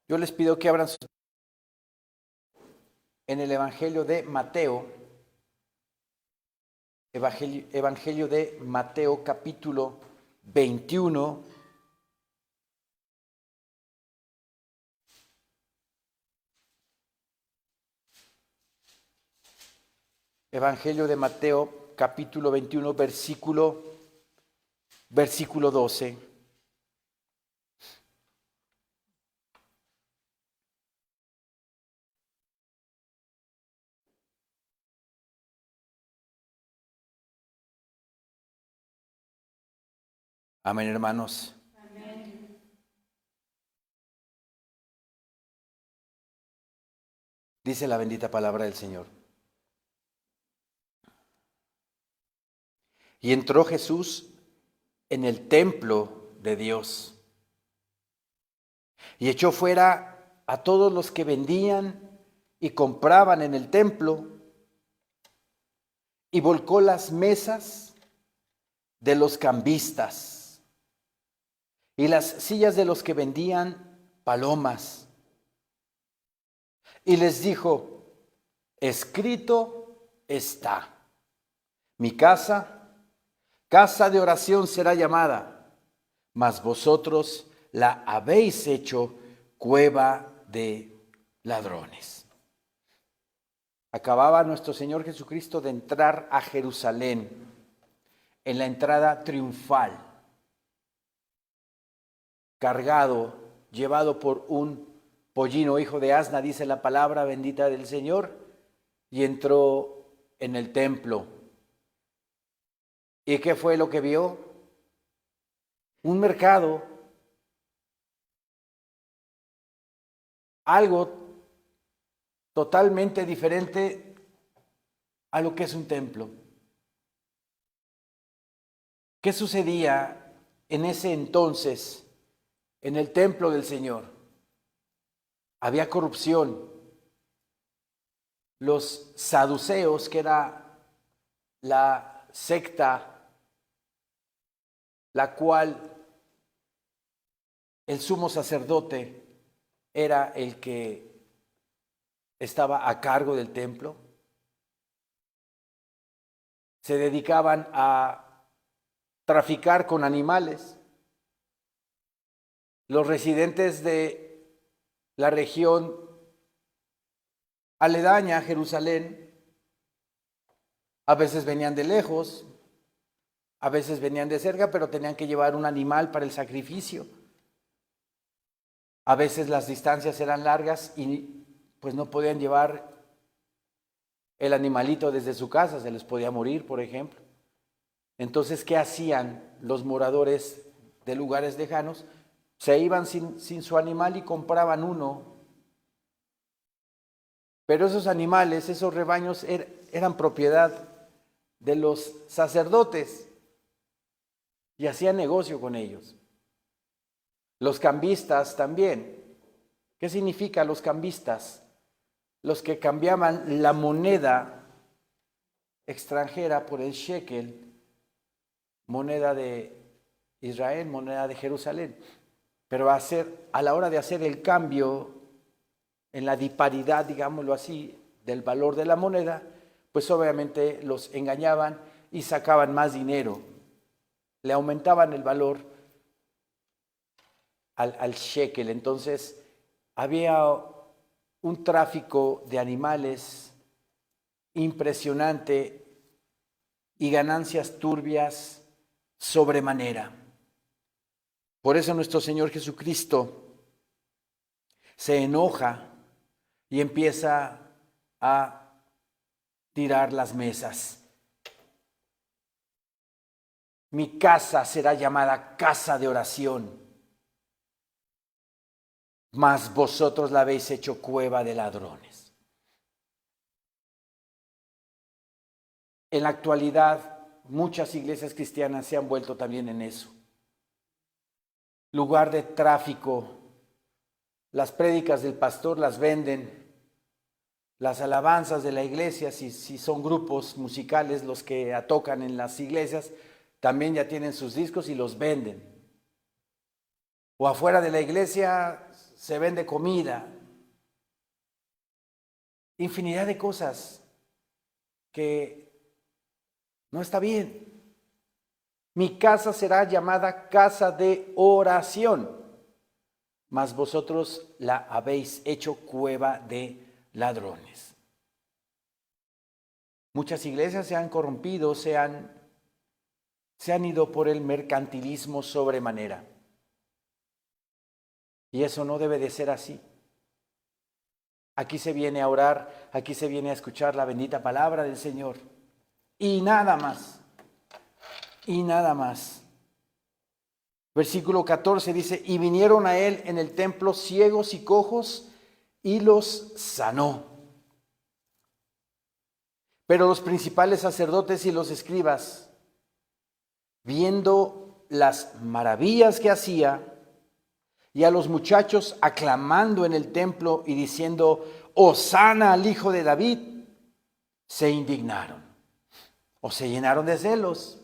Yo les pido que abran en el Evangelio de Mateo, Evangelio de Mateo capítulo 21. Evangelio de Mateo capítulo 21, versículo 12. Amén, hermanos. Amén. Dice la bendita palabra del Señor. Y entró Jesús en el templo de Dios y echó fuera a todos los que vendían y compraban en el templo y volcó las mesas de los cambistas y las sillas de los que vendían palomas. Y les dijo: escrito está, mi casa de oración será llamada, mas vosotros la habéis hecho cueva de ladrones. Acababa nuestro Señor Jesucristo de entrar a Jerusalén en la entrada triunfal, cargado, llevado por un pollino hijo de asna, dice la palabra bendita del Señor, y entró en el templo. ¿Y qué fue lo que vio? Un mercado, algo totalmente diferente a lo que es un templo. ¿Qué sucedía en ese entonces en el templo del Señor? Había corrupción. Los saduceos, que era la secta la cual el sumo sacerdote era el que estaba a cargo del templo, se dedicaban a traficar con animales. Los residentes de la región aledaña a Jerusalén a veces venían de lejos, a veces venían de cerca, pero tenían que llevar un animal para el sacrificio. A veces las distancias eran largas y pues no podían llevar el animalito desde su casa, se les podía morir, por ejemplo. Entonces, ¿qué hacían los moradores de lugares lejanos? Se iban sin su animal y compraban uno. Pero esos animales, esos rebaños eran propiedad de los sacerdotes y hacían negocio con ellos. Los cambistas también. ¿Qué significa los cambistas? Los que cambiaban la moneda extranjera por el shekel, moneda de Israel, moneda de Jerusalén. Pero a la hora de hacer el cambio en la disparidad, digámoslo así, del valor de la moneda, pues obviamente los engañaban y sacaban más dinero. Le aumentaban el valor al shekel. Entonces había un tráfico de animales impresionante y ganancias turbias sobremanera. Por eso nuestro Señor Jesucristo se enoja y empieza a tirar las mesas. Mi casa será llamada casa de oración, mas vosotros la habéis hecho cueva de ladrones. En la actualidad, muchas iglesias cristianas se han vuelto también en eso. Lugar de tráfico. Las prédicas del pastor las venden. Las alabanzas de la iglesia, si son grupos musicales los que tocan en las iglesias, también ya tienen sus discos y los venden. O afuera de la iglesia se vende comida, infinidad de cosas que no está bien. Mi casa será llamada casa de oración, mas vosotros la habéis hecho cueva de ladrones. Muchas iglesias se han corrompido, se han ido por el mercantilismo sobremanera. Y eso no debe de ser así. Aquí se viene a orar, aquí se viene a escuchar la bendita palabra del Señor. Y nada más. Y nada más. Versículo 14 dice, y vinieron a él en el templo ciegos y cojos y los sanó. Pero los principales sacerdotes y los escribas, viendo las maravillas que hacía, y a los muchachos aclamando en el templo y diciendo, Hosana al Hijo de David, se indignaron. O se llenaron de celos,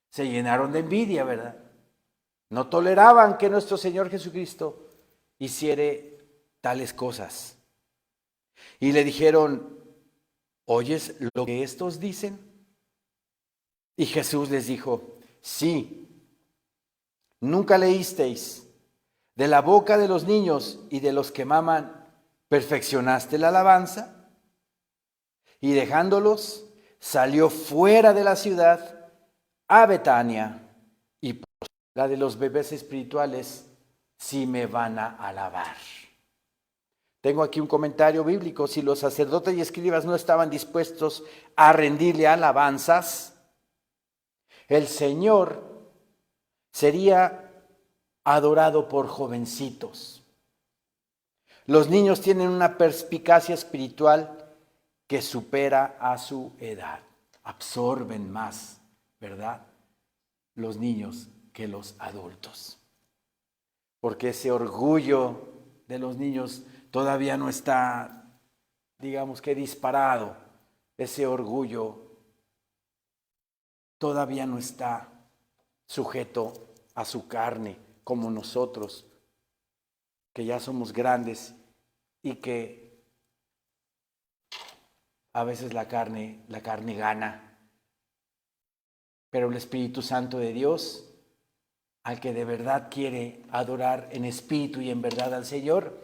se llenaron de envidia, ¿verdad? No toleraban que nuestro Señor Jesucristo hiciere tales cosas. Y le dijeron, ¿oyes lo que estos dicen? Y Jesús les dijo, sí, nunca leísteis, de la boca de los niños y de los que maman, perfeccionaste la alabanza. Y dejándolos, salió fuera de la ciudad a Betania, y la de los bebés espirituales, si me van a alabar. Tengo aquí un comentario bíblico. Si los sacerdotes y escribas no estaban dispuestos a rendirle alabanzas, el Señor sería adorado por jovencitos. Los niños tienen una perspicacia espiritual que supera a su edad. Absorben más, ¿verdad? Los niños que los adultos. Porque ese orgullo de los niños todavía no está, digamos que disparado. Ese orgullo todavía no está sujeto a su carne, como nosotros, que ya somos grandes y que a veces la carne gana. Pero el Espíritu Santo de Dios, al que de verdad quiere adorar en espíritu y en verdad al Señor,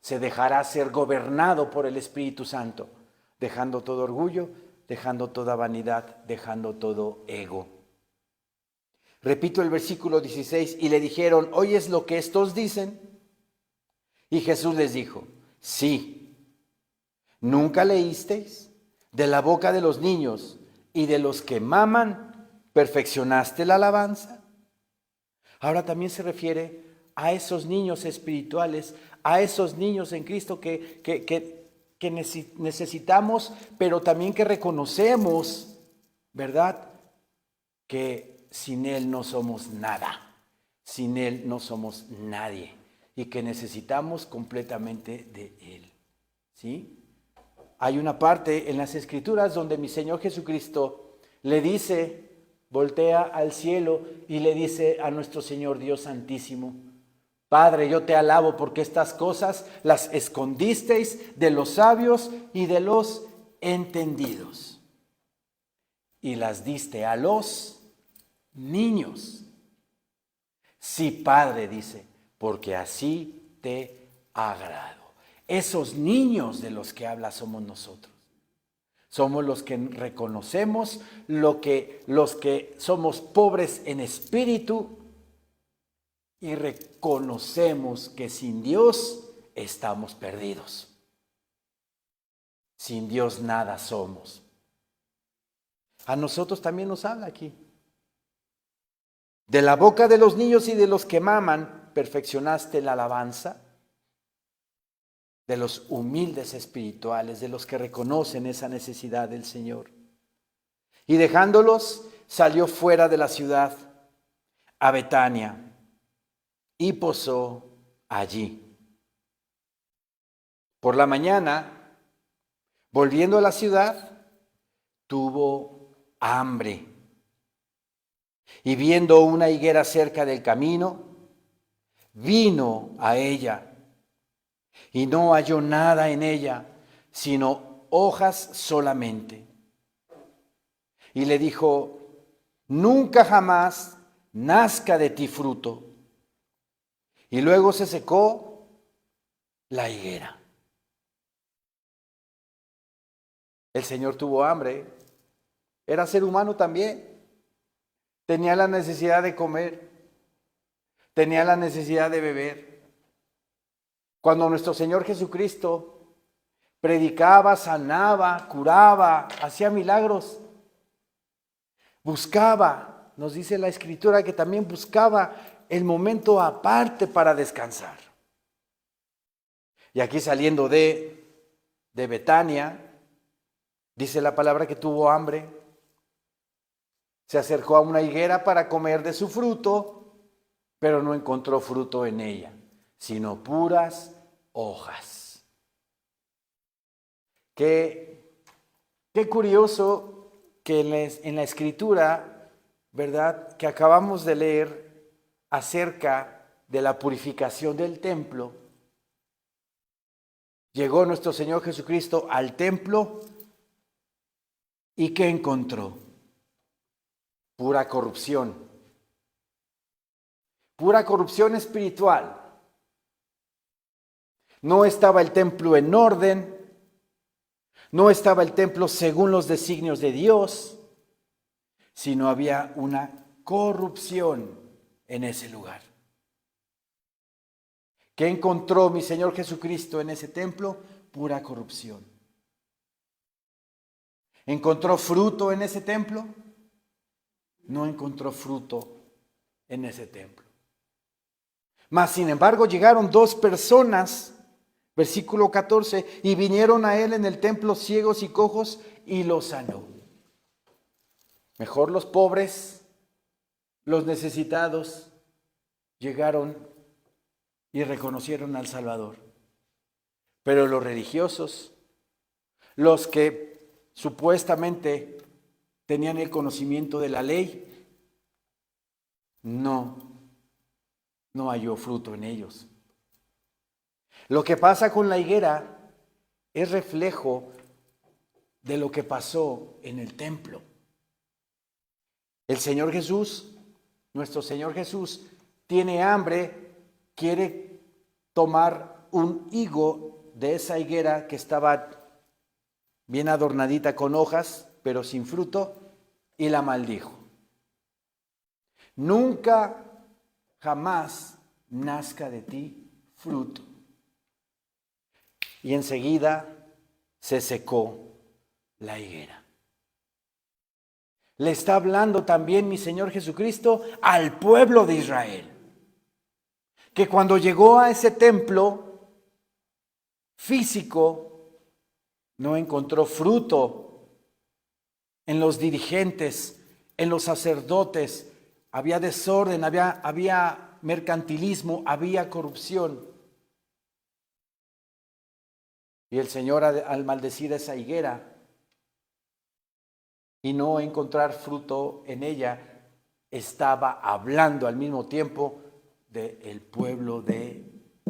se dejará ser gobernado por el Espíritu Santo, dejando todo orgullo, dejando toda vanidad, dejando todo ego. Repito el versículo 16, y le dijeron, ¿oyes lo que estos dicen? Y Jesús les dijo, sí, ¿nunca leísteis? De la boca de los niños y de los que maman, ¿perfeccionaste la alabanza? Ahora también se refiere a esos niños espirituales, a esos niños en Cristo que necesitamos, pero también que reconocemos, ¿verdad? Que sin Él no somos nada, sin Él no somos nadie y que necesitamos completamente de Él, ¿sí? Hay una parte en las Escrituras donde mi Señor Jesucristo le dice, voltea al cielo y le dice a nuestro Señor Dios Santísimo, Padre, yo te alabo porque estas cosas las escondisteis de los sabios y de los entendidos y las diste a los niños. Sí, Padre, dice, porque así te agrado. Esos niños de los que habla somos nosotros. Somos los que reconocemos los que somos pobres en espíritu y reconocemos que sin Dios estamos perdidos. Sin Dios nada somos. A nosotros también nos habla aquí. De la boca de los niños y de los que maman, perfeccionaste la alabanza. De los humildes espirituales, de los que reconocen esa necesidad del Señor. Y dejándolos, salió fuera de la ciudad a Betania y posó allí. Por la mañana, volviendo a la ciudad, tuvo hambre. Y viendo una higuera cerca del camino, vino a ella y no halló nada en ella, sino hojas solamente. Y le dijo: nunca jamás nazca de ti fruto. Y luego se secó la higuera. El Señor tuvo hambre, era ser humano también, tenía la necesidad de comer, tenía la necesidad de beber. Cuando nuestro Señor Jesucristo predicaba, sanaba, curaba, hacía milagros, buscaba, nos dice la Escritura que también buscaba el momento aparte para descansar. Y aquí saliendo de Betania, dice la palabra que tuvo hambre, se acercó a una higuera para comer de su fruto, pero no encontró fruto en ella, sino puras hojas. Qué curioso que en la Escritura, ¿verdad?, que acabamos de leer acerca de la purificación del templo, llegó nuestro Señor Jesucristo al templo y ¿qué encontró? Pura corrupción. Pura corrupción espiritual. No estaba el templo en orden, no estaba el templo según los designios de Dios, sino había una corrupción en ese lugar. ¿Qué encontró mi Señor Jesucristo en ese templo? Pura corrupción. ¿Encontró fruto en ese templo? No encontró fruto en ese templo. Mas, sin embargo, llegaron dos personas, versículo 14, y vinieron a él en el templo ciegos y cojos y los sanó. Mejor los pobres, los necesitados, llegaron y reconocieron al Salvador. Pero los religiosos, los que supuestamente tenían el conocimiento de la ley, no halló fruto en ellos. Lo que pasa con la higuera es reflejo de lo que pasó en el templo. El Señor Jesús, nuestro Señor Jesús, tiene hambre, quiere tomar un higo de esa higuera que estaba bien adornadita con hojas, pero sin fruto, y la maldijo. Nunca, jamás nazca de ti fruto. Y enseguida se secó la higuera. Le está hablando también mi Señor Jesucristo al pueblo de Israel, que cuando llegó a ese templo físico no encontró fruto en los dirigentes, en los sacerdotes. Había desorden, había mercantilismo, había corrupción. Y el Señor, al maldecir esa higuera y no encontrar fruto en ella, estaba hablando al mismo tiempo del pueblo de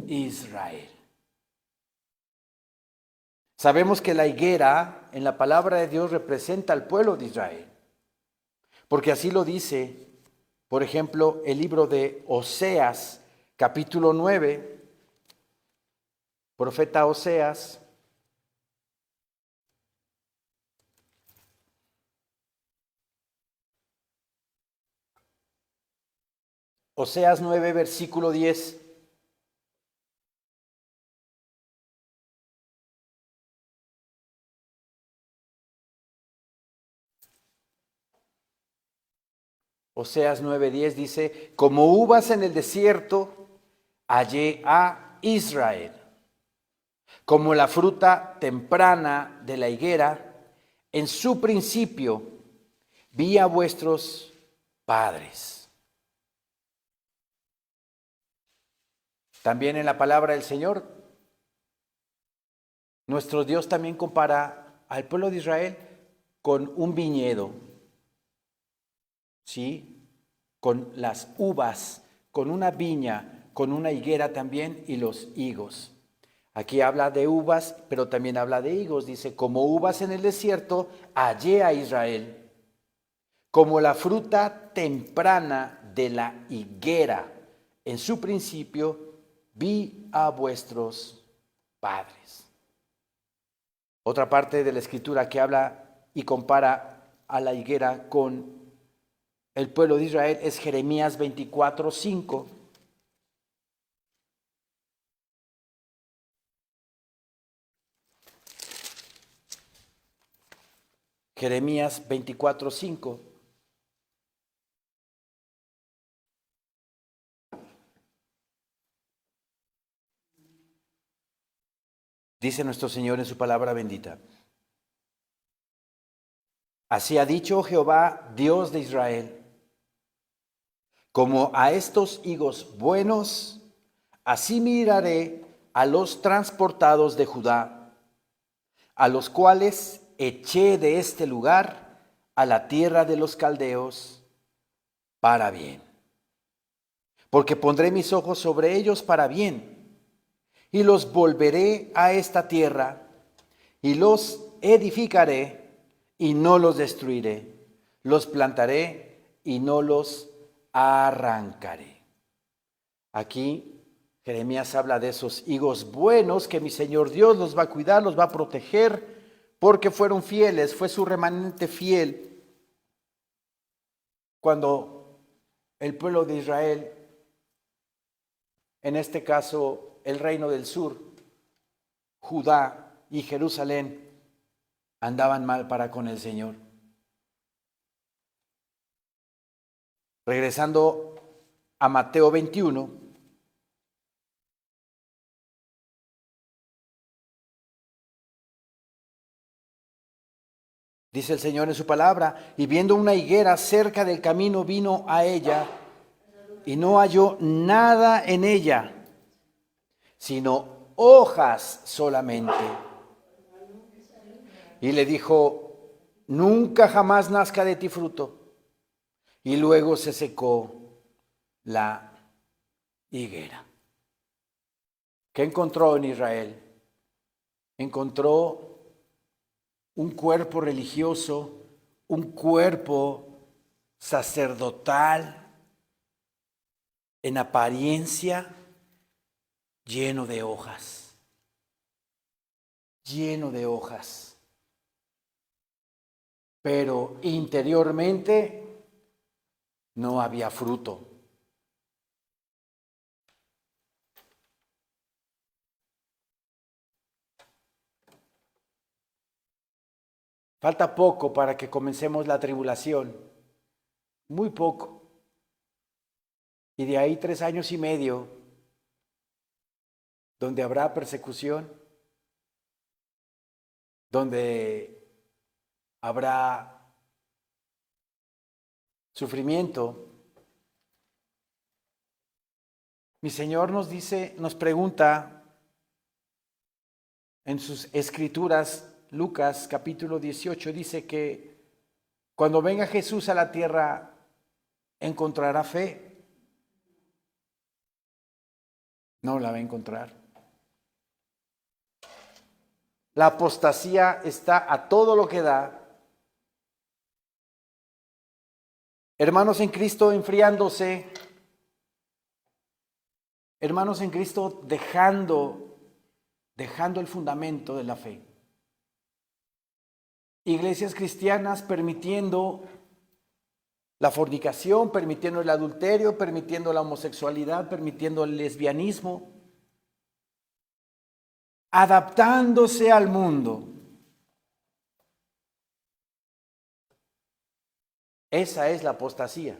Israel. Sabemos que la higuera en la palabra de Dios representa al pueblo de Israel, porque así lo dice, por ejemplo, el libro de Oseas, capítulo 9, profeta Oseas. Oseas 9, versículo 10. Oseas 9:10 dice: como uvas en el desierto, hallé a Israel. Como la fruta temprana de la higuera, en su principio vi a vuestros padres. También en la palabra del Señor, nuestro Dios también compara al pueblo de Israel con un viñedo, ¿sí? Con las uvas, con una viña con una higuera también y los higos. Aquí habla de uvas, pero también habla de higos. Dice, como uvas en el desierto, hallé a Israel, como la fruta temprana de la higuera. En su principio vi a vuestros padres. Otra parte de la escritura que habla y compara a la higuera con el pueblo de Israel es Jeremías 24:5. Jeremías 24:5. Dice nuestro Señor en su palabra bendita. Así ha dicho Jehová, Dios de Israel, como a estos higos buenos, así miraré a los transportados de Judá, a los cuales eché de este lugar a la tierra de los caldeos para bien. Porque pondré mis ojos sobre ellos para bien, y los volveré a esta tierra, y los edificaré, y no los destruiré. Los plantaré, y no los arrancaré. Aquí Jeremías habla de esos higos buenos que mi Señor Dios los va a cuidar, los va a proteger, porque fueron fieles, fue su remanente fiel. Cuando el pueblo de Israel, en este caso el reino del sur, Judá y Jerusalén, andaban mal para con el Señor. Regresando a Mateo 21, dice el Señor en su palabra, y viendo una higuera cerca del camino vino a ella y no halló nada en ella, sino hojas solamente. Y le dijo, nunca jamás nazca de ti fruto. Y luego se secó la higuera. ¿Qué encontró en Israel? Encontró un cuerpo religioso, un cuerpo sacerdotal, en apariencia lleno de hojas, lleno de hojas, pero interiormente no había fruto. Falta poco para que comencemos la tribulación, muy poco. Y de ahí 3 años y medio, donde habrá persecución, donde habrá sufrimiento. Mi Señor nos dice, nos pregunta en sus escrituras, Lucas capítulo 18, dice que cuando venga Jesús a la tierra, ¿encontrará fe? No la va a encontrar. La apostasía está a todo lo que da. Hermanos en Cristo enfriándose. Hermanos en Cristo dejando el fundamento de la fe. Iglesias cristianas permitiendo la fornicación, permitiendo el adulterio, permitiendo la homosexualidad, permitiendo el lesbianismo, adaptándose al mundo. Esa es la apostasía.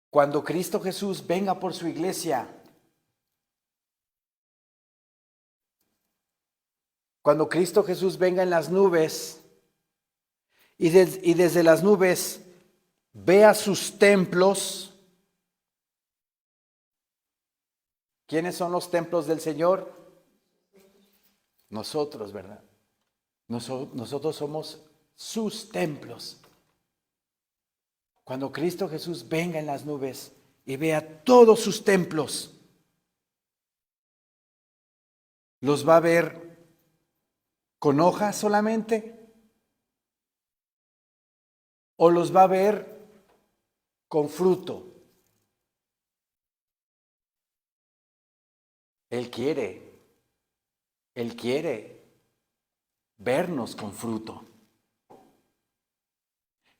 Cuando Cristo Jesús venga por su iglesia, cuando Cristo Jesús venga en las nubes y desde las nubes vea sus templos. ¿Quiénes son los templos del Señor? Nosotros, ¿verdad? Nosotros somos sus templos. Cuando Cristo Jesús venga en las nubes y vea todos sus templos, ¿los va a ver con hojas solamente? ¿O los va a ver con fruto? Él quiere vernos con fruto.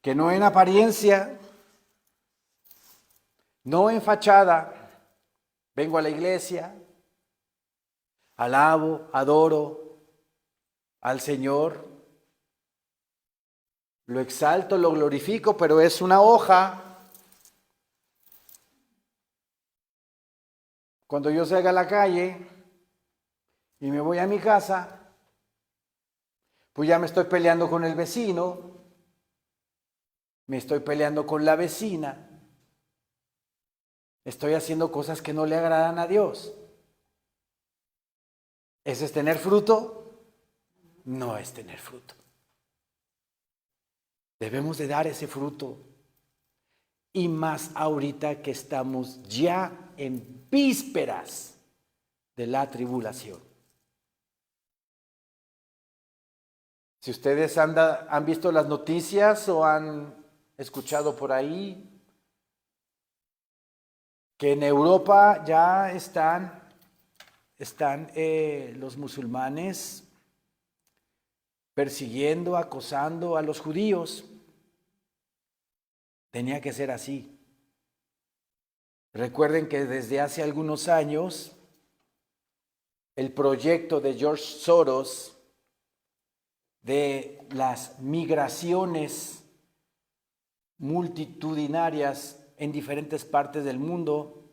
Que no en apariencia, no en fachada, vengo a la iglesia, alabo, adoro al Señor, lo exalto, lo glorifico, pero es una hoja. Cuando yo salga a la calle y me voy a mi casa, pues ya me estoy peleando con el vecino, me estoy peleando con la vecina, estoy haciendo cosas que no le agradan a Dios. ¿Ese es tener fruto? No es tener fruto. Debemos de dar ese fruto. Y más ahorita que estamos ya en vísperas de la tribulación. Si ustedes han visto las noticias o han escuchado por ahí que en Europa ya están los musulmanes persiguiendo, acosando a los judíos. Tenía que ser así. Recuerden que desde hace algunos años el proyecto de George Soros de las migraciones multitudinarias en diferentes partes del mundo.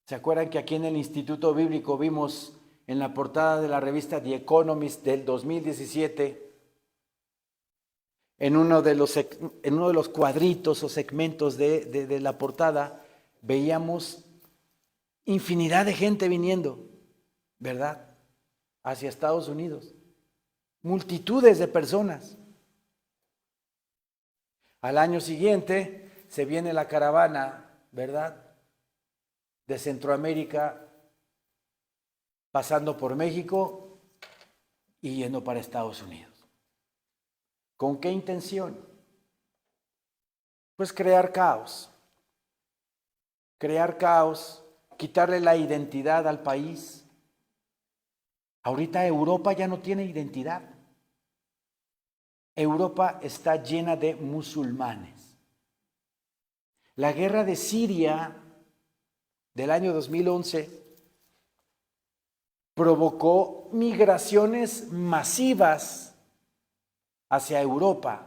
¿Se acuerdan que aquí en el Instituto Bíblico vimos en la portada de la revista The Economist del 2017, en uno de los cuadritos o segmentos de la portada, veíamos infinidad de gente viniendo, ¿verdad?, hacia Estados Unidos. Multitudes de personas. Al año siguiente se viene la caravana, ¿verdad?, de Centroamérica, pasando por México y yendo para Estados Unidos. ¿Con qué intención? Pues crear caos, quitarle la identidad al país. Ahorita Europa ya no tiene identidad. Europa está llena de musulmanes. La guerra de Siria del año 2011 provocó migraciones masivas hacia Europa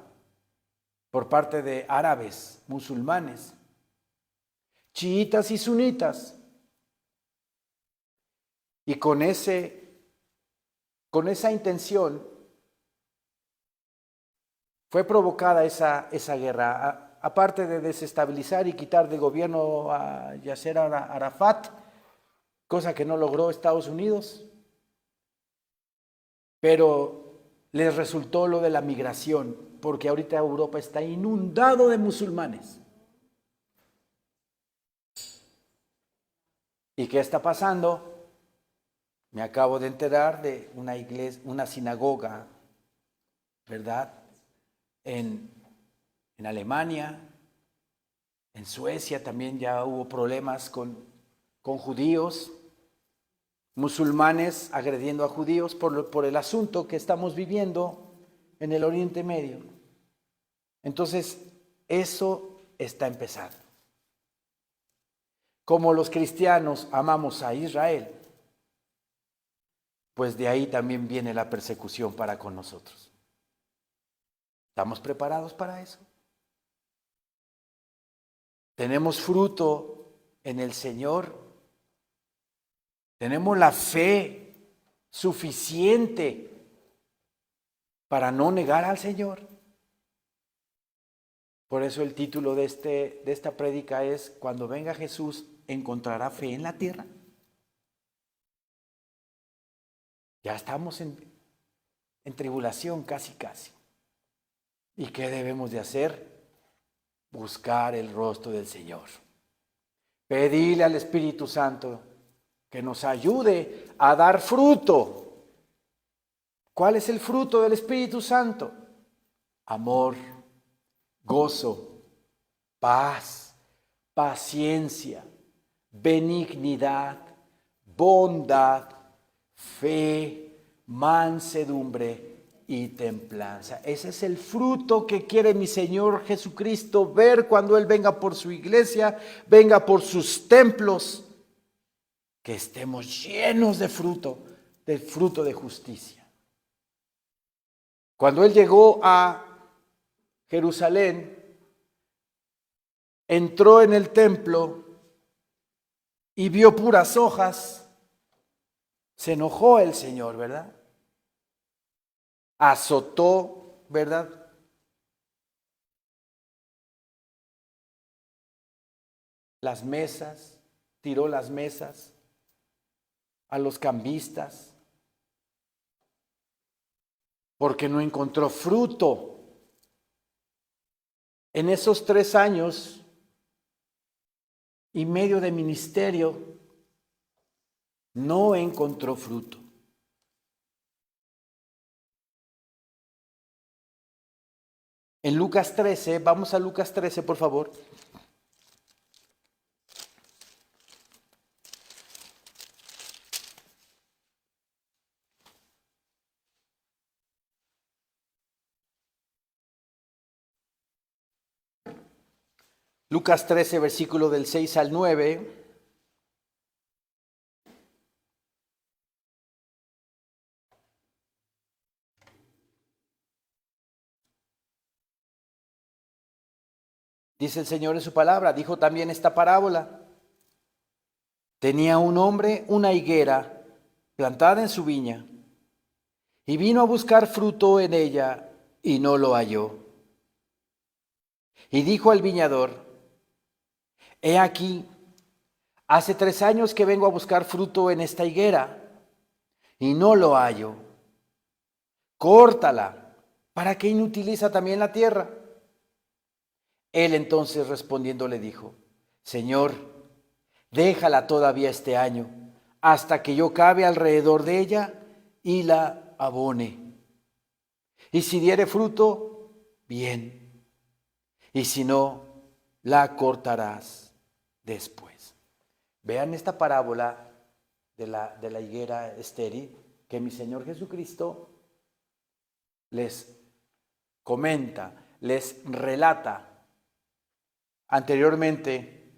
por parte de árabes, musulmanes, chiitas y sunitas. Y con esa intención fue provocada esa guerra, aparte de desestabilizar y quitar de gobierno a Yasser Arafat, cosa que no logró Estados Unidos, pero les resultó lo de la migración, porque ahorita Europa está inundado de musulmanes. ¿Y qué está pasando? Me acabo de enterar de una iglesia, una sinagoga, ¿verdad?, en Alemania, en Suecia también ya hubo problemas con judíos, musulmanes agrediendo a judíos por el asunto que estamos viviendo en el Oriente Medio. Entonces, eso está empezando. Como los cristianos amamos a Israel, pues de ahí también viene la persecución para con nosotros. ¿Estamos preparados para eso? ¿Tenemos fruto en el Señor? ¿Tenemos la fe suficiente para no negar al Señor? Por eso el título de esta prédica es: cuando venga Jesús, ¿encontrará fe en la tierra? Ya estamos en tribulación casi. ¿Y qué debemos de hacer? buscar el rostro del Señor. Pedirle al Espíritu Santo que nos ayude a dar fruto. ¿Cuál es el fruto del Espíritu Santo? Amor, gozo, paz, paciencia, benignidad, bondad, fe, mansedumbre y templanza. Ese es el fruto que quiere mi Señor Jesucristo ver cuando Él venga por su iglesia, venga por sus templos, que estemos llenos de fruto, del fruto de justicia. Cuando Él llegó a Jerusalén, entró en el templo y vio puras hojas. Se enojó el Señor, ¿verdad? Azotó, ¿verdad? Las mesas, tiró las mesas a los cambistas, porque no encontró fruto. En esos 3 años y medio de ministerio, no encontró fruto. En Lucas 13, vamos a Lucas 13, por favor. Lucas 13, versículo del 6 al 9. Dice el Señor en su palabra, dijo también esta parábola. Tenía un hombre una higuera plantada en su viña y vino a buscar fruto en ella y no lo halló. Y dijo al viñador, he aquí, hace 3 años que vengo a buscar fruto en esta higuera y no lo hallo. Córtala, ¿para qué inutiliza también la tierra? Él entonces respondiendo le dijo, Señor, déjala todavía este año, hasta que yo cabe alrededor de ella y la abone. Y si diere fruto, bien. Y si no, la cortarás después. Vean esta parábola de la higuera estéril que mi Señor Jesucristo les comenta, les relata. Anteriormente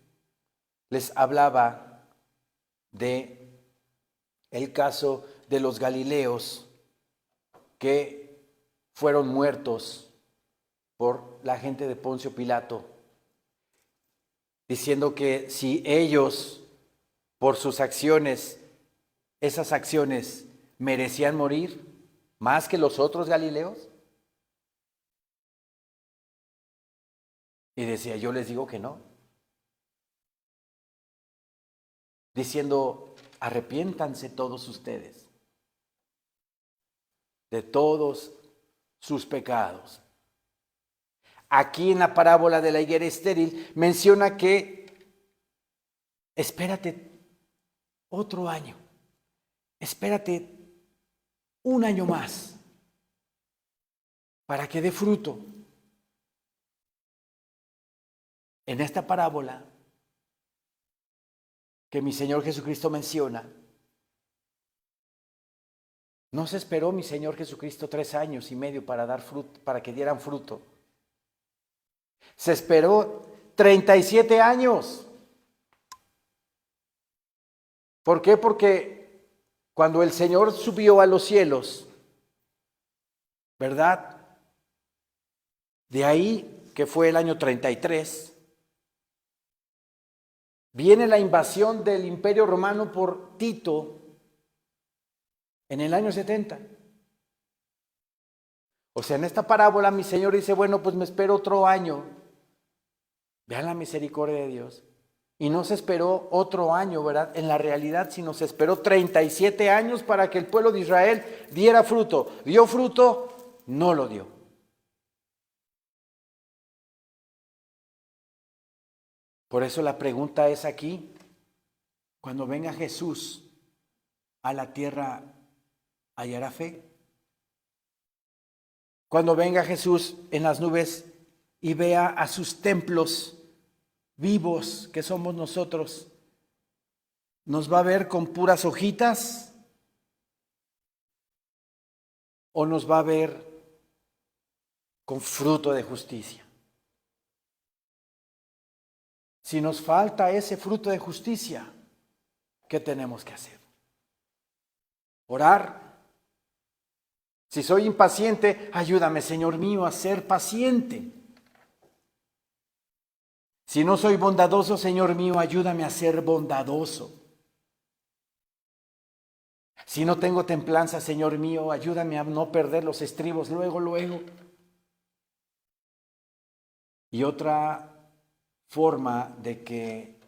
les hablaba de el caso de los galileos que fueron muertos por la gente de Poncio Pilato, diciendo que si ellos, por sus acciones, esas acciones merecían morir más que los otros galileos. Y decía, yo les digo que no. Diciendo, arrepiéntanse todos ustedes de todos sus pecados. Aquí en la parábola de la higuera estéril menciona que espérate otro año, espérate un año más para que dé fruto. En esta parábola que mi Señor Jesucristo menciona, no se esperó mi Señor Jesucristo 3 años y medio para dar fruto, para que dieran fruto. Se esperó 37 años. ¿Por qué? Porque cuando el Señor subió a los cielos, ¿verdad? De ahí, que fue el año 33, viene la invasión del Imperio Romano por Tito en el año 70. O sea, en esta parábola mi Señor dice, bueno, pues me espero otro año. Vean la misericordia de Dios. Y no se esperó otro año, ¿verdad? En la realidad, sino se esperó 37 años para que el pueblo de Israel diera fruto. ¿Dio fruto? No lo dio. Por eso la pregunta es aquí, cuando venga Jesús a la tierra, ¿hallará fe? Cuando venga Jesús en las nubes y vea a sus templos vivos, que somos nosotros, ¿nos va a ver con puras hojitas o nos va a ver con fruto de justicia? Si nos falta ese fruto de justicia, ¿qué tenemos que hacer? Orar. Si soy impaciente, ayúdame, Señor mío, a ser paciente. Si no soy bondadoso, Señor mío, ayúdame a ser bondadoso. Si no tengo templanza, Señor mío, ayúdame a no perder los estribos luego. Y otra forma de que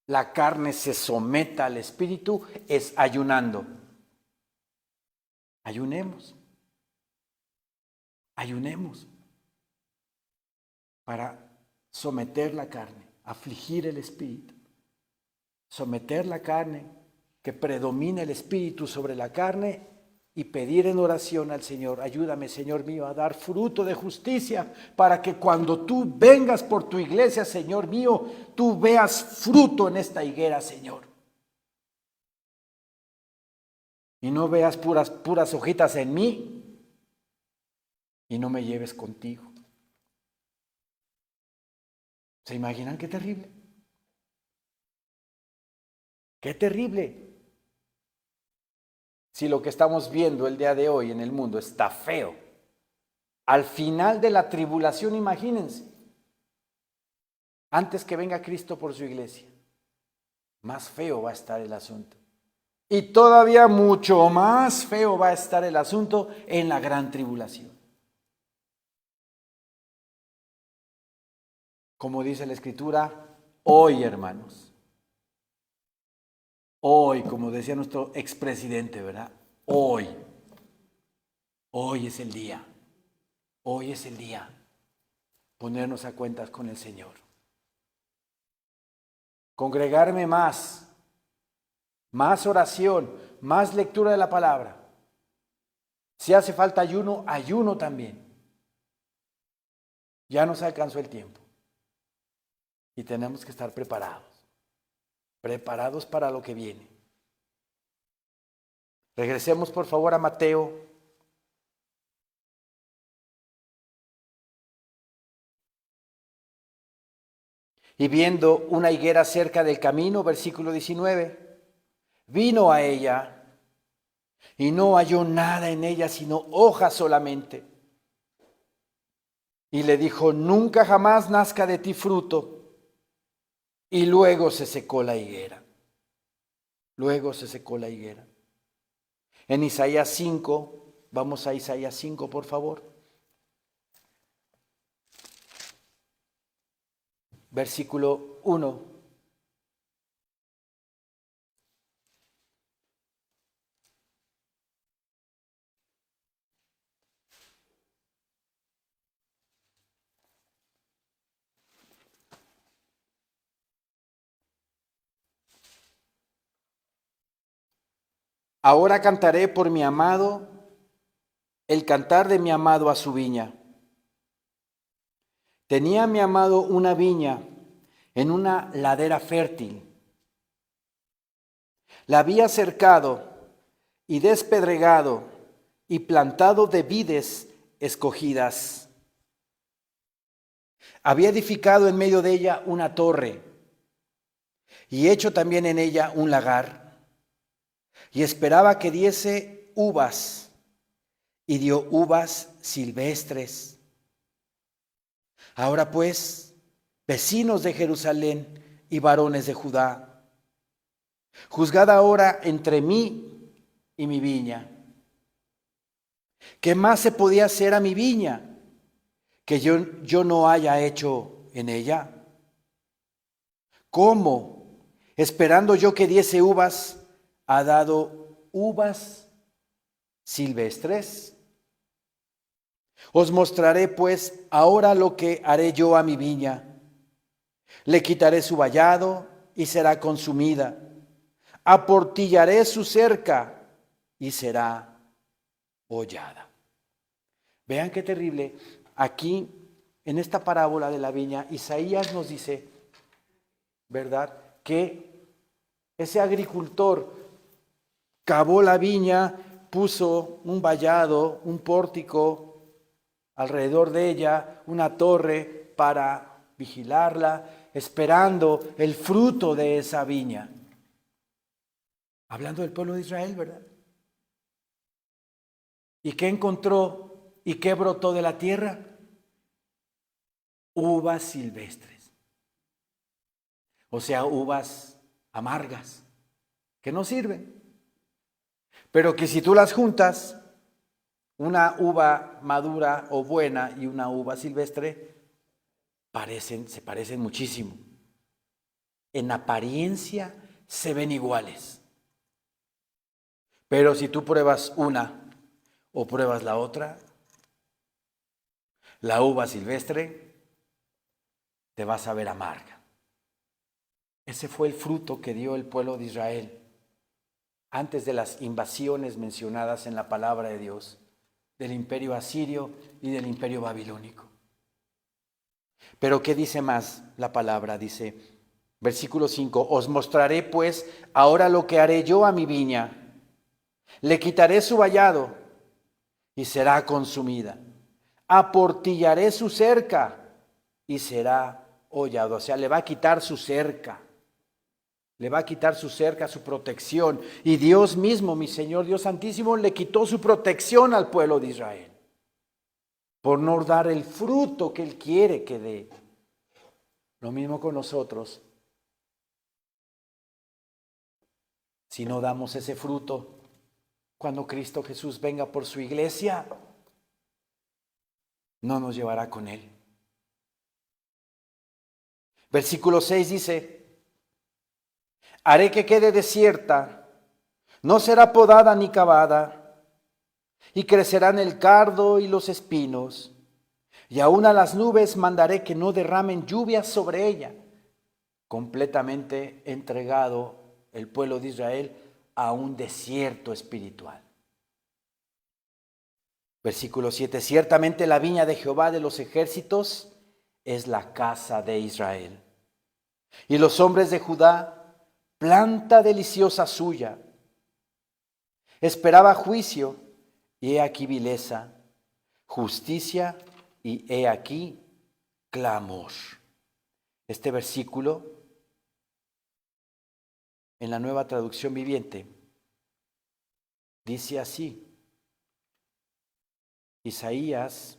la carne se someta al espíritu es ayunando. Ayunemos para someter la carne, afligir el espíritu, someter la carne, que predomine el espíritu sobre la carne y pedir en oración al Señor, ayúdame, Señor mío, a dar fruto de justicia para que cuando tú vengas por tu iglesia, Señor mío, tú veas fruto en esta higuera, Señor. Y no veas puras hojitas en mí y no me lleves contigo. ¿Se imaginan qué terrible? ¡Qué terrible! Si lo que estamos viendo el día de hoy en el mundo está feo, al final de la tribulación, imagínense, antes que venga Cristo por su iglesia, más feo va a estar el asunto. Y todavía mucho más feo va a estar el asunto en la gran tribulación. Como dice la Escritura, hoy, hermanos. Hoy, como decía nuestro expresidente, ¿verdad? Hoy es el día. Hoy es el día. Ponernos a cuentas con el Señor. Congregarme más oración, más lectura de la palabra. Si hace falta ayuno, ayuno también. Ya nos alcanzó el tiempo. Y tenemos que estar preparados para lo que viene. Regresemos por favor a Mateo. Y viendo una higuera cerca del camino, versículo 19, vino a ella y no halló nada en ella sino hojas solamente. Y le dijo, nunca jamás nazca de ti fruto. Y luego se secó la higuera. En Isaías 5, vamos a Isaías 5, por favor. Versículo 1. Ahora cantaré por mi amado, el cantar de mi amado a su viña. Tenía mi amado una viña en una ladera fértil. La había cercado y despedregado y plantado de vides escogidas. Había edificado en medio de ella una torre y hecho también en ella un lagar. Y esperaba que diese uvas, y dio uvas silvestres. Ahora pues, vecinos de Jerusalén y varones de Judá, juzgad ahora entre mí y mi viña. ¿Qué más se podía hacer a mi viña que yo no haya hecho en ella? ¿Cómo, esperando yo que diese uvas, ha dado uvas silvestres? Os mostraré pues ahora lo que haré yo a mi viña. Le quitaré su vallado y será consumida. Aportillaré su cerca y será hollada. Vean qué terrible. Aquí, en esta parábola de la viña, Isaías nos dice, ¿verdad?, que ese agricultor cavó la viña, puso un vallado, un pórtico alrededor de ella, una torre para vigilarla, esperando el fruto de esa viña. Hablando del pueblo de Israel, ¿verdad? ¿Y qué encontró y qué brotó de la tierra? Uvas silvestres. O sea, uvas amargas, que no sirven. Pero que si tú las juntas, una uva madura o buena y una uva silvestre, se parecen muchísimo. En apariencia se ven iguales. Pero si tú pruebas una o pruebas la otra, la uva silvestre te va a saber amarga. Ese fue el fruto que dio el pueblo de Israel antes de las invasiones mencionadas en la palabra de Dios, del imperio asirio y del imperio babilónico. Pero ¿qué dice más la palabra? Dice, versículo 5, os mostraré pues ahora lo que haré yo a mi viña. Le quitaré su vallado y será consumida. Aportillaré su cerca y será hollado. O sea, le va a quitar su cerca. Le va a quitar su cerca, su protección. Y Dios mismo, mi Señor Dios Santísimo, le quitó su protección al pueblo de Israel por no dar el fruto que Él quiere que dé. Lo mismo con nosotros. Si no damos ese fruto, cuando Cristo Jesús venga por su iglesia, no nos llevará con Él. Versículo 6 dice, haré que quede desierta, no será podada ni cavada, y crecerán el cardo y los espinos, y aún a las nubes mandaré que no derramen lluvias sobre ella. Completamente entregado el pueblo de Israel a un desierto espiritual. Versículo 7, ciertamente la viña de Jehová de los ejércitos es la casa de Israel. Y los hombres de Judá, planta deliciosa suya. Esperaba juicio, y he aquí vileza, justicia, y he aquí clamor. Este versículo, en la Nueva Traducción Viviente, dice así, Isaías,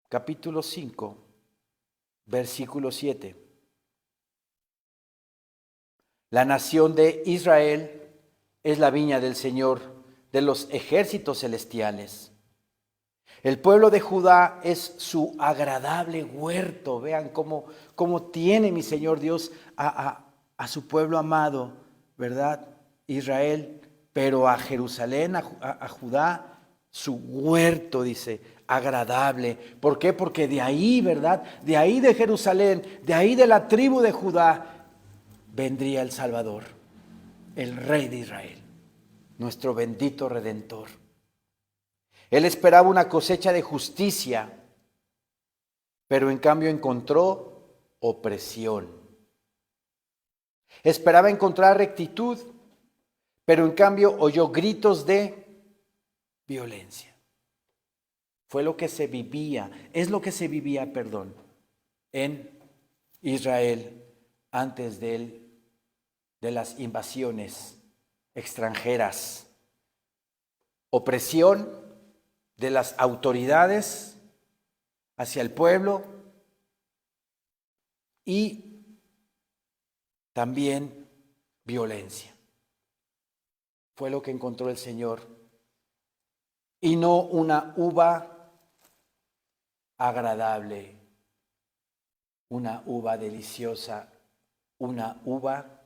capítulo 5, versículo 7. La nación de Israel es la viña del Señor, de los ejércitos celestiales. El pueblo de Judá es su agradable huerto. Vean cómo tiene mi Señor Dios a su pueblo amado, ¿verdad? Israel, pero a Jerusalén, a Judá, su huerto, dice, agradable. ¿Por qué? Porque de ahí, ¿verdad? De ahí de Jerusalén, de ahí de la tribu de Judá, vendría el Salvador, el Rey de Israel, nuestro bendito Redentor. Él esperaba una cosecha de justicia, pero en cambio encontró opresión. Esperaba encontrar rectitud, pero en cambio oyó gritos de violencia. Fue lo que se vivía, es lo que se vivía, en Israel antes de las invasiones extranjeras. Opresión de las autoridades hacia el pueblo y también violencia. Fue lo que encontró el Señor. Y no una uva agradable, una uva deliciosa, una uva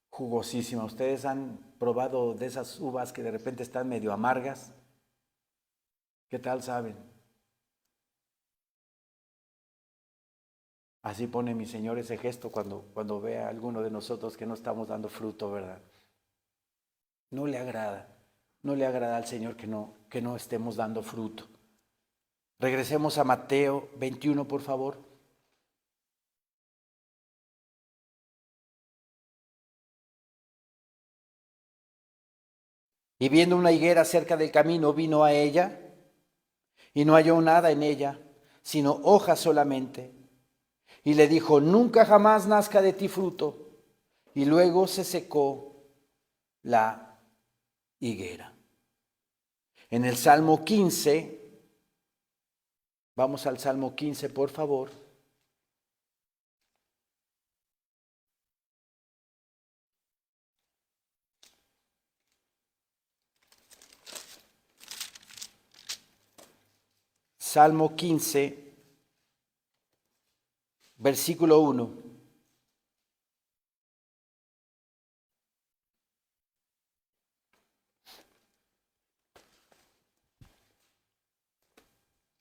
jugosísima. ¿Ustedes han probado de esas uvas que de repente están medio amargas? ¿Qué tal saben? Así pone mi Señor ese gesto cuando ve a alguno de nosotros que no estamos dando fruto, ¿verdad? No le agrada al Señor que no estemos dando fruto. Regresemos a Mateo 21, por favor. Y viendo una higuera cerca del camino, vino a ella y no halló nada en ella, sino hojas solamente. Y le dijo, nunca jamás nazca de ti fruto. Y luego se secó la higuera. En el Salmo 15, vamos al Salmo 15, por favor. Salmo 15, versículo 1.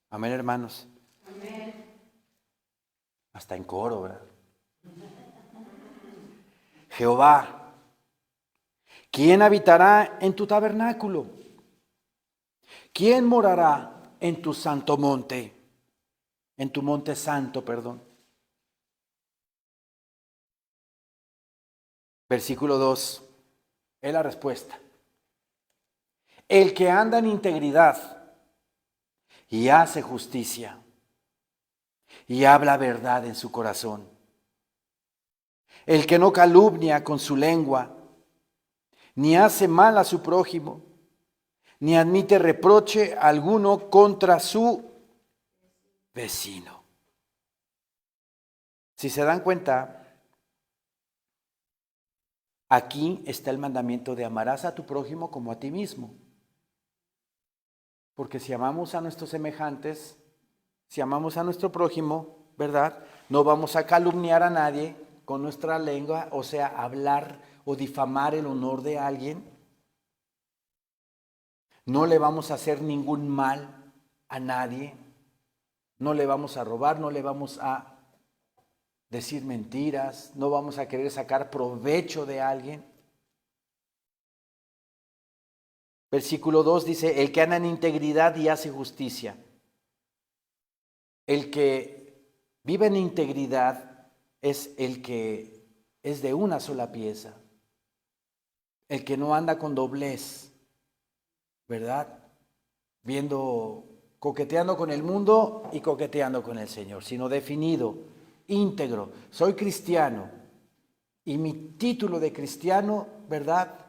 Amén, hermanos. Amén. Hasta en coro, ¿verdad? Jehová, ¿quién habitará en tu tabernáculo? ¿Quién morará en tu santo monte? En tu monte santo, perdón. Versículo 2, es la respuesta. El que anda en integridad y hace justicia y habla verdad en su corazón. El que no calumnia con su lengua, ni hace mal a su prójimo, ni admite reproche alguno contra su vecino. Si se dan cuenta, aquí está el mandamiento de amarás a tu prójimo como a ti mismo. Porque si amamos a nuestros semejantes, si amamos a nuestro prójimo, ¿verdad? No vamos a calumniar a nadie con nuestra lengua, o sea, hablar o difamar el honor de alguien. No le vamos a hacer ningún mal a nadie. No le vamos a robar, no le vamos a decir mentiras, no vamos a querer sacar provecho de alguien. Versículo 2 dice, el que anda en integridad y hace justicia. El que vive en integridad es el que es de una sola pieza. El que no anda con doblez, ¿verdad? Coqueteando con el mundo y coqueteando con el Señor, sino definido, íntegro. Soy cristiano y mi título de cristiano, ¿verdad?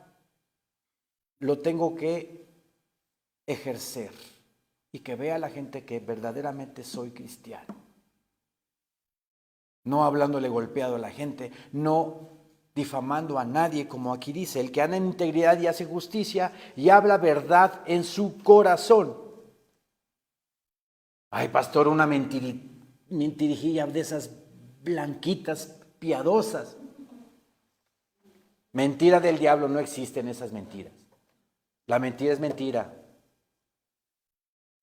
Lo tengo que ejercer y que vea la gente que verdaderamente soy cristiano. No hablándole golpeado a la gente, no difamando a nadie, como aquí dice, el que anda en integridad y hace justicia y habla verdad en su corazón. Ay, pastor, una mentirijilla de esas blanquitas, piadosas. Mentira del diablo, no existen esas mentiras. La mentira es mentira.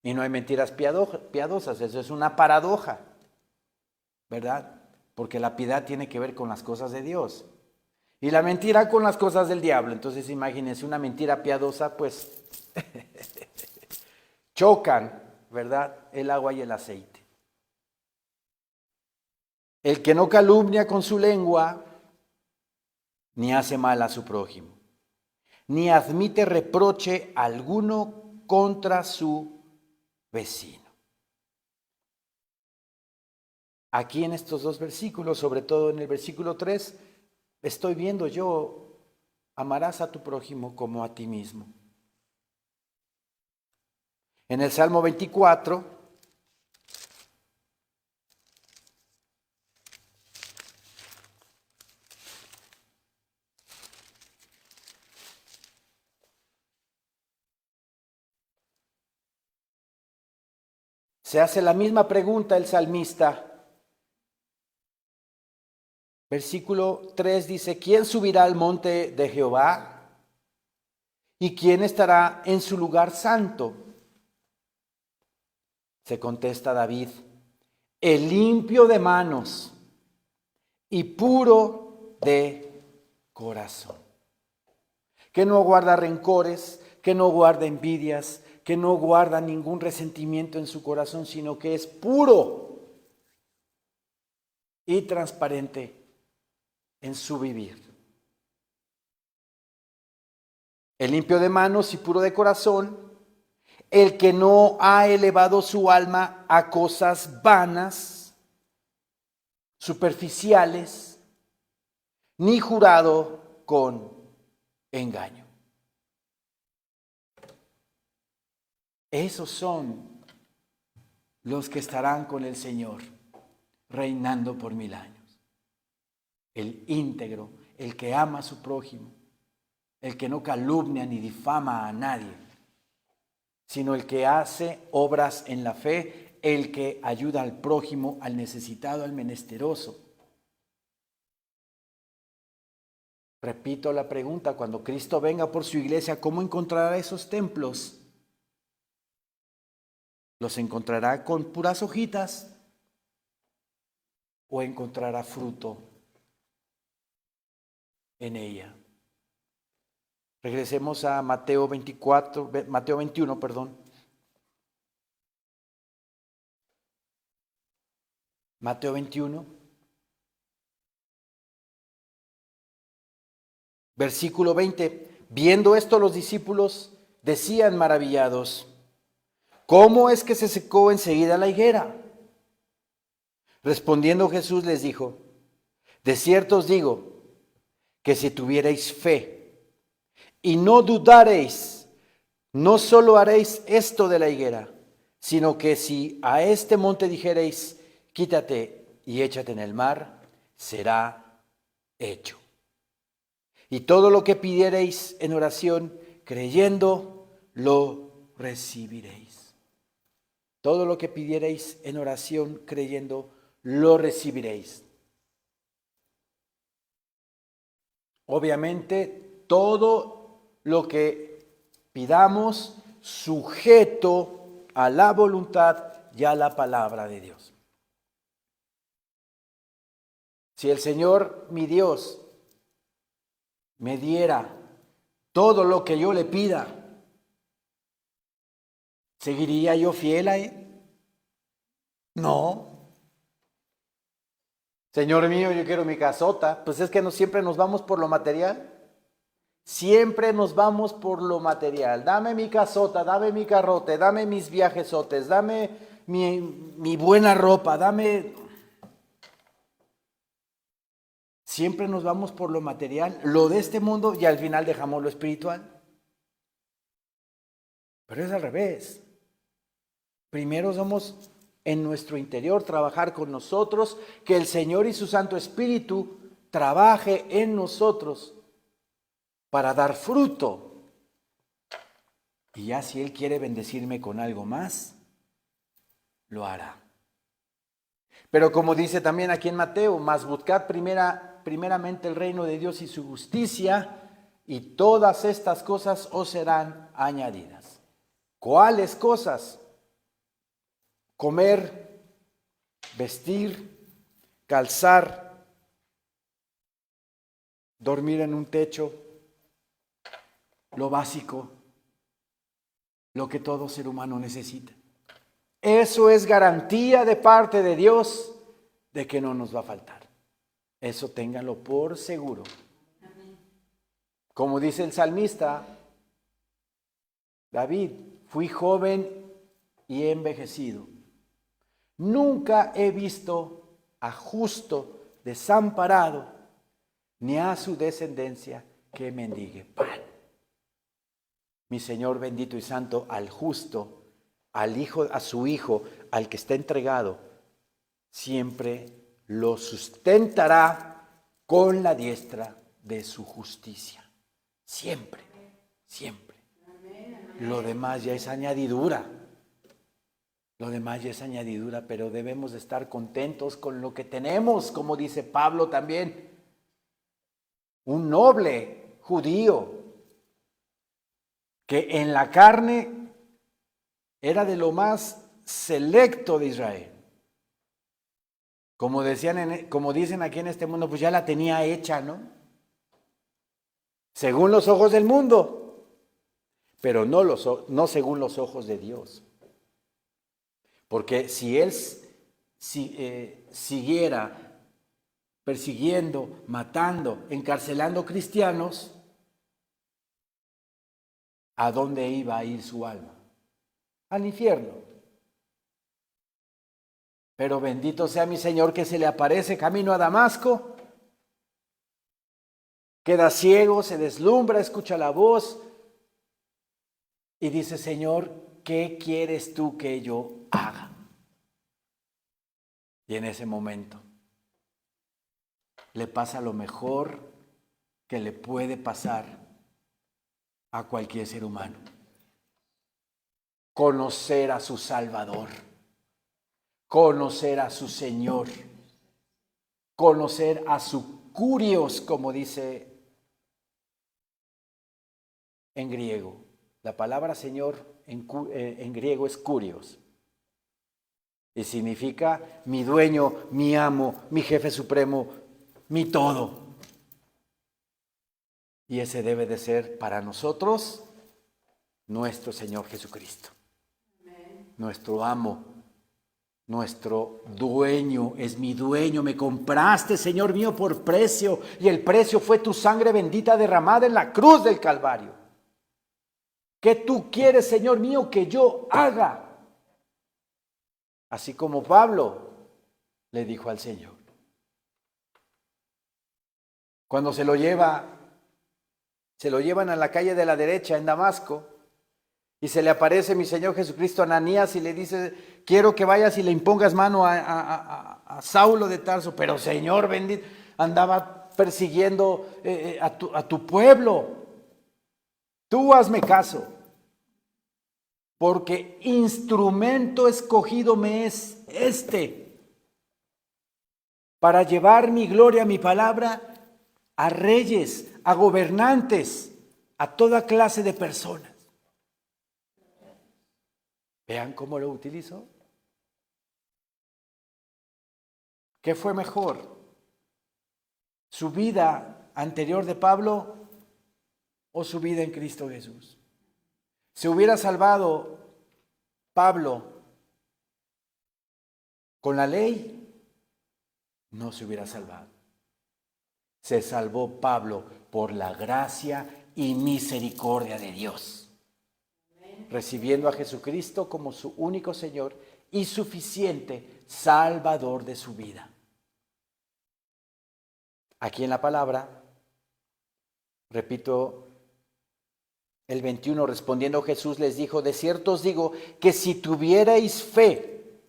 Y no hay mentiras piadosas, eso es una paradoja, ¿verdad? Porque la piedad tiene que ver con las cosas de Dios. Y la mentira con las cosas del diablo. Entonces imagínense una mentira piadosa, pues chocan, ¿verdad? El agua y el aceite. El que no calumnia con su lengua, ni hace mal a su prójimo, ni admite reproche alguno contra su vecino. Aquí en estos dos versículos, sobre todo en el versículo 3, estoy viendo yo, amarás a tu prójimo como a ti mismo. En el Salmo 24, se hace la misma pregunta el salmista. Versículo 3 dice, ¿quién subirá al monte de Jehová? ¿Y quién estará en su lugar santo? Se contesta David, el limpio de manos y puro de corazón. Que no guarda rencores, que no guarda envidias, que no guarda ningún resentimiento en su corazón, sino que es puro y transparente en su vivir. El limpio de manos y puro de corazón, el que no ha elevado su alma a cosas vanas, superficiales, ni jurado con engaño. Esos son los que estarán con el Señor, reinando por 1000 años. El íntegro, el que ama a su prójimo, el que no calumnia ni difama a nadie, sino el que hace obras en la fe, el que ayuda al prójimo, al necesitado, al menesteroso. Repito la pregunta, cuando Cristo venga por su iglesia, ¿cómo encontrará esos templos? ¿Los encontrará con puras hojitas o encontrará fruto en ella? Regresemos a Mateo 21, perdón. Mateo 21, versículo 20. Viendo esto, los discípulos decían maravillados: ¿cómo es que se secó enseguida la higuera? Respondiendo Jesús les dijo: de cierto os digo que si tuvierais fe y no dudareis, no solo haréis esto de la higuera, sino que si a este monte dijereis: quítate y échate en el mar, será hecho. Y todo lo que pidiereis en oración, creyendo, lo recibiréis. Todo lo que pidiereis en oración, creyendo, lo recibiréis. Obviamente, todo lo que pidamos sujeto a la voluntad y a la palabra de Dios. Si el Señor, mi Dios, me diera todo lo que yo le pida, ¿seguiría yo fiel a Él? No. Señor mío, yo quiero mi casota. Pues es que no siempre nos vamos por lo material. Siempre nos vamos por lo material. Dame mi casota, dame mi carrote, dame mis viajesotes, dame mi buena ropa, dame... Siempre nos vamos por lo material, lo de este mundo, y al final dejamos lo espiritual. Pero es al revés. Primero somos en nuestro interior, trabajar con nosotros, que el Señor y su Santo Espíritu trabaje en nosotros para dar fruto. Y ya si Él quiere bendecirme con algo más, lo hará. Pero como dice también aquí en Mateo, mas buscad primeramente el reino de Dios y su justicia, y todas estas cosas os serán añadidas. ¿Cuáles cosas? Comer, vestir, calzar, dormir en un techo, lo básico, lo que todo ser humano necesita. Eso es garantía de parte de Dios de que no nos va a faltar. Eso ténganlo por seguro. Como dice el salmista David, fui joven y he envejecido. Nunca he visto a justo desamparado, ni a su descendencia que mendigue pan. Mi Señor bendito y santo, al justo, al hijo, a su hijo, al que está entregado, siempre lo sustentará con la diestra de su justicia. Siempre, siempre. Lo demás ya es añadidura. Lo demás ya es añadidura, pero debemos de estar contentos con lo que tenemos, como dice Pablo también. Un noble judío que en la carne era de lo más selecto de Israel. Como dicen aquí en este mundo, pues ya la tenía hecha, ¿no? Según los ojos del mundo, pero no según los ojos de Dios. Porque si él siguiera persiguiendo, matando, encarcelando cristianos, ¿a dónde iba a ir su alma? Al infierno. Pero bendito sea mi Señor que se le aparece camino a Damasco, queda ciego, se deslumbra, escucha la voz y dice: Señor, ¿qué quieres tú que yo haga? Y en ese momento le pasa lo mejor que le puede pasar a cualquier ser humano: conocer a su Salvador, conocer a su Señor, conocer a su Kurios, como dice en griego. La palabra Señor en griego es Kurios. Y significa mi dueño, mi amo, mi jefe supremo, mi todo. Y ese debe de ser para nosotros nuestro Señor Jesucristo. Amén. Nuestro amo, nuestro dueño, es mi dueño. Me compraste, Señor mío, por precio, y el precio fue tu sangre bendita derramada en la cruz del Calvario. ¿Qué tú quieres, Señor mío, que yo haga? Así como Pablo le dijo al Señor. Cuando se lo llevan a la calle de la derecha en Damasco, y se le aparece mi Señor Jesucristo a Ananías y le dice: quiero que vayas y le impongas mano a Saulo de Tarso. Pero Señor bendito, andaba persiguiendo a tu pueblo. Tú hazme caso, porque instrumento escogido me es para llevar mi gloria, mi palabra, a reyes, a gobernantes, a toda clase de personas. Vean cómo lo utilizó. ¿Qué fue mejor? ¿Su vida anterior de Pablo o su vida en Cristo Jesús? ¿Se hubiera salvado Pablo con la ley? No se hubiera salvado. Se salvó Pablo por la gracia y misericordia de Dios, recibiendo a Jesucristo como su único Señor y suficiente Salvador de su vida. Aquí en la palabra, repito, el 21, respondiendo Jesús les dijo: de cierto os digo que si tuvierais fe.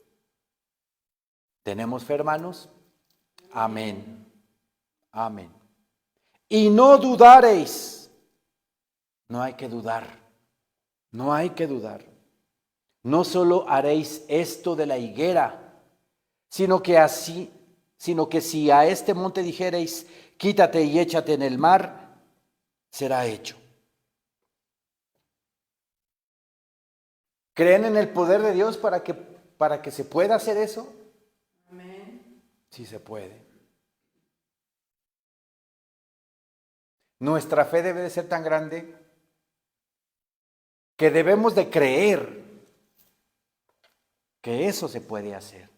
¿Tenemos fe, hermanos? Amén. Amén. Y no dudaréis. No hay que dudar. No hay que dudar. No solo haréis esto de la higuera, sino que si a este monte dijereis: quítate y échate en el mar, será hecho. ¿Creen en el poder de Dios para que se pueda hacer eso? Amén. Sí se puede. Nuestra fe debe de ser tan grande que debemos de creer que eso se puede hacer.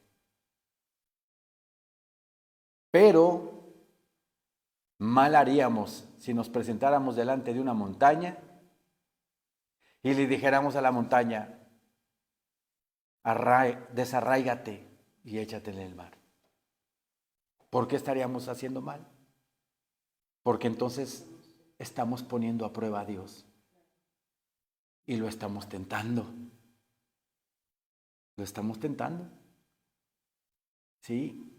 Pero mal haríamos si nos presentáramos delante de una montaña y le dijéramos a la montaña: desarráigate y échate en el mar. ¿Por qué estaríamos haciendo mal? Porque entonces estamos poniendo a prueba a Dios y lo estamos tentando. Lo estamos tentando. ¿Sí?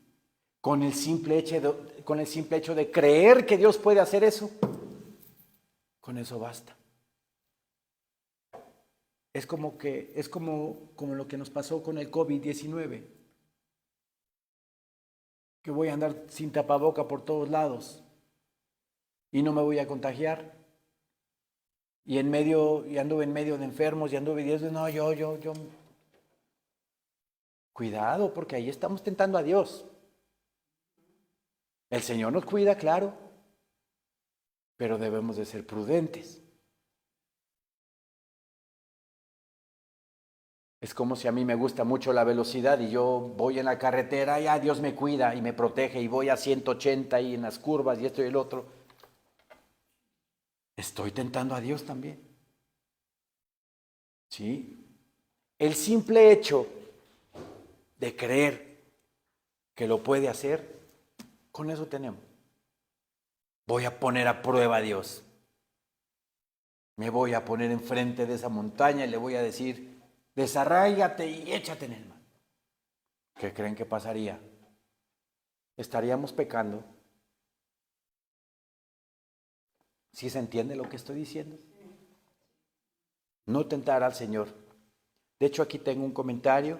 Con el simple hecho de creer que Dios puede hacer eso, con eso basta. Es como lo que nos pasó con el COVID-19. Que voy a andar sin tapaboca por todos lados y no me voy a contagiar. Y anduve en medio de enfermos y anduve diciendo: no, yo. Cuidado, porque ahí estamos tentando a Dios. El Señor nos cuida, claro, pero debemos de ser prudentes. Es como si a mí me gusta mucho la velocidad y yo voy en la carretera y Dios me cuida y me protege y voy a 180 y en las curvas y esto y el otro. Estoy tentando a Dios también. ¿Sí? El simple hecho de creer que lo puede hacer, con eso tenemos. Voy a poner a prueba a Dios. Me voy a poner enfrente de esa montaña y le voy a decir, desarráigate y échate en el mar. ¿Qué creen que pasaría? ¿Estaríamos pecando? ¿Sí se entiende lo que estoy diciendo? No tentar al Señor. De hecho, aquí tengo un comentario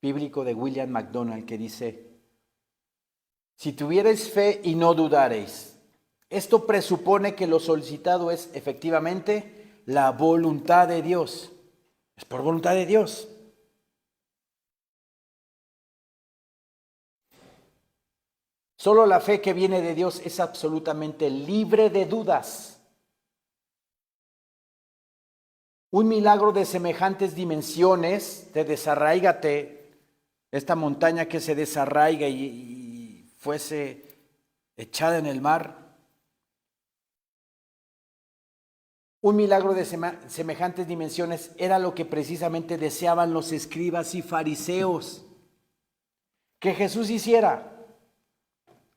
bíblico de William MacDonald que dice, si tuvierais fe y no dudareis, esto presupone que lo solicitado es efectivamente la voluntad de Dios. Es por voluntad de Dios. Solo la fe que viene de Dios es absolutamente libre de dudas. Un milagro de semejantes dimensiones, de desarráigate, esta montaña que se desarraiga y fuese echada en el mar. Un milagro de semejantes dimensiones era lo que precisamente deseaban los escribas y fariseos que Jesús hiciera.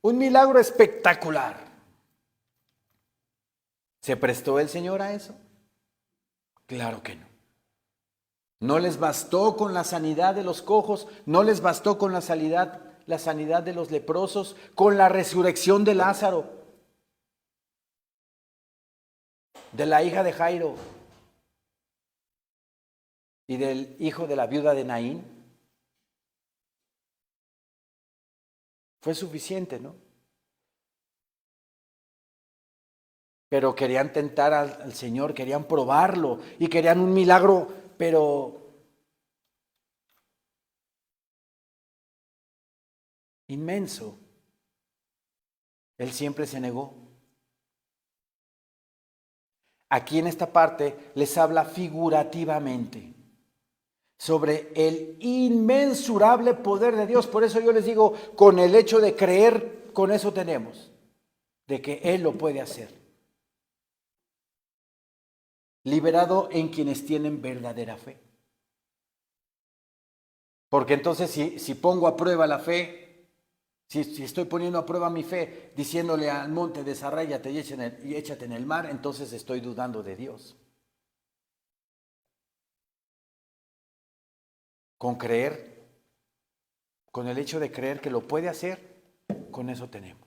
Un milagro espectacular. ¿Se prestó el Señor a eso? Claro que no. No les bastó con la sanidad de los cojos, no les bastó con la sanidad de los leprosos, con la resurrección de Lázaro, de la hija de Jairo y del hijo de la viuda de Naín. Fue suficiente, ¿no? Pero querían tentar al Señor, querían probarlo y querían un milagro, pero inmenso. Él siempre se negó. Aquí en esta parte les habla figurativamente sobre el inmensurable poder de Dios. Por eso yo les digo, con el hecho de creer, con eso tenemos, de que Él lo puede hacer. Liberado en quienes tienen verdadera fe. Porque entonces si pongo a prueba la fe, si estoy poniendo a prueba mi fe, diciéndole al monte, desarráigate y échate en el mar, entonces estoy dudando de Dios. Con creer, con el hecho de creer que lo puede hacer, con eso tenemos.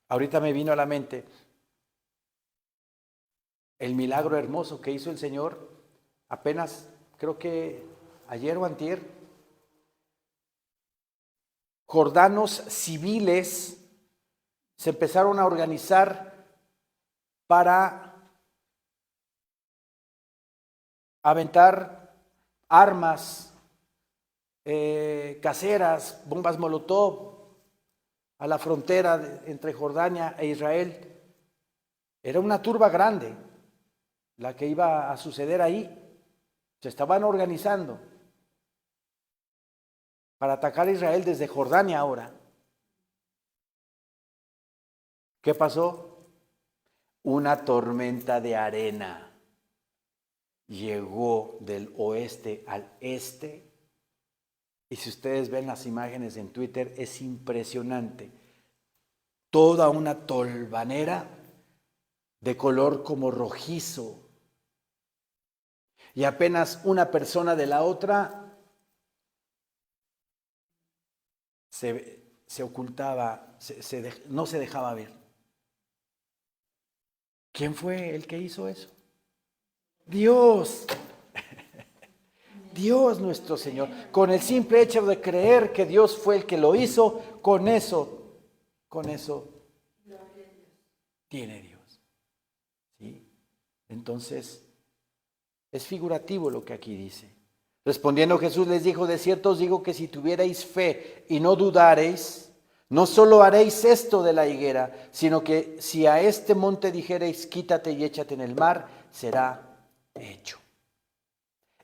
Ahorita me vino a la mente el milagro hermoso que hizo el Señor apenas, creo que ayer o antier. Jordanos civiles se empezaron a organizar para aventar armas caseras, bombas Molotov a la frontera entre Jordania e Israel. Era una turba grande la que iba a suceder ahí. Se estaban organizando para atacar a Israel desde Jordania ahora. ¿Qué pasó? Una tormenta de arena llegó del oeste al este. Y si ustedes ven las imágenes en Twitter, es impresionante. Toda una tolvanera de color como rojizo. Y apenas una persona de la otra se ocultaba, no se dejaba ver. ¿Quién fue el que hizo eso? Dios. Dios nuestro Señor. Con el simple hecho de creer que Dios fue el que lo hizo, con eso tiene Dios. ¿Sí? Entonces, es figurativo lo que aquí dice. Respondiendo Jesús les dijo, de cierto os digo que si tuvierais fe y no dudareis, no solo haréis esto de la higuera, sino que si a este monte dijereis, quítate y échate en el mar, será hecho.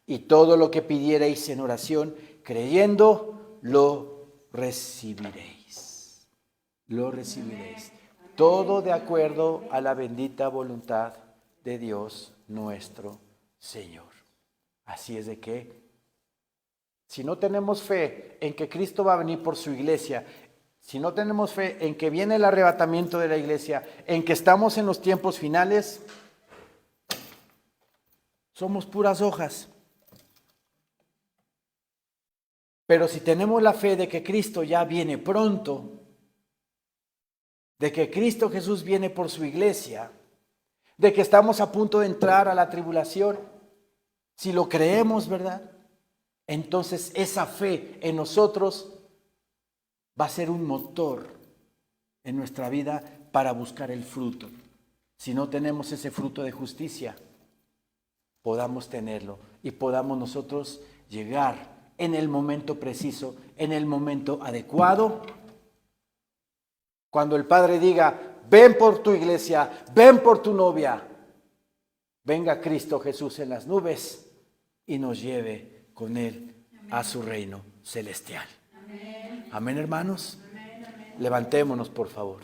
Y todo lo que pidiereis en oración, creyendo, lo recibiréis. Lo recibiréis. Todo de acuerdo a la bendita voluntad de Dios nuestro Señor. Así es de que, si no tenemos fe en que Cristo va a venir por su iglesia, si no tenemos fe en que viene el arrebatamiento de la iglesia, en que estamos en los tiempos finales, somos puras hojas. Pero si tenemos la fe de que Cristo ya viene pronto, de que Cristo Jesús viene por su iglesia, de que estamos a punto de entrar a la tribulación, si lo creemos, ¿verdad? Entonces esa fe en nosotros va a ser un motor en nuestra vida para buscar el fruto. Si no tenemos ese fruto de justicia, podamos tenerlo y podamos nosotros llegar en el momento preciso, en el momento adecuado. Cuando el Padre diga, ven por tu iglesia, ven por tu novia, venga Cristo Jesús en las nubes y nos lleve con Él a su reino celestial. Amén, hermanos. Levantémonos, por favor.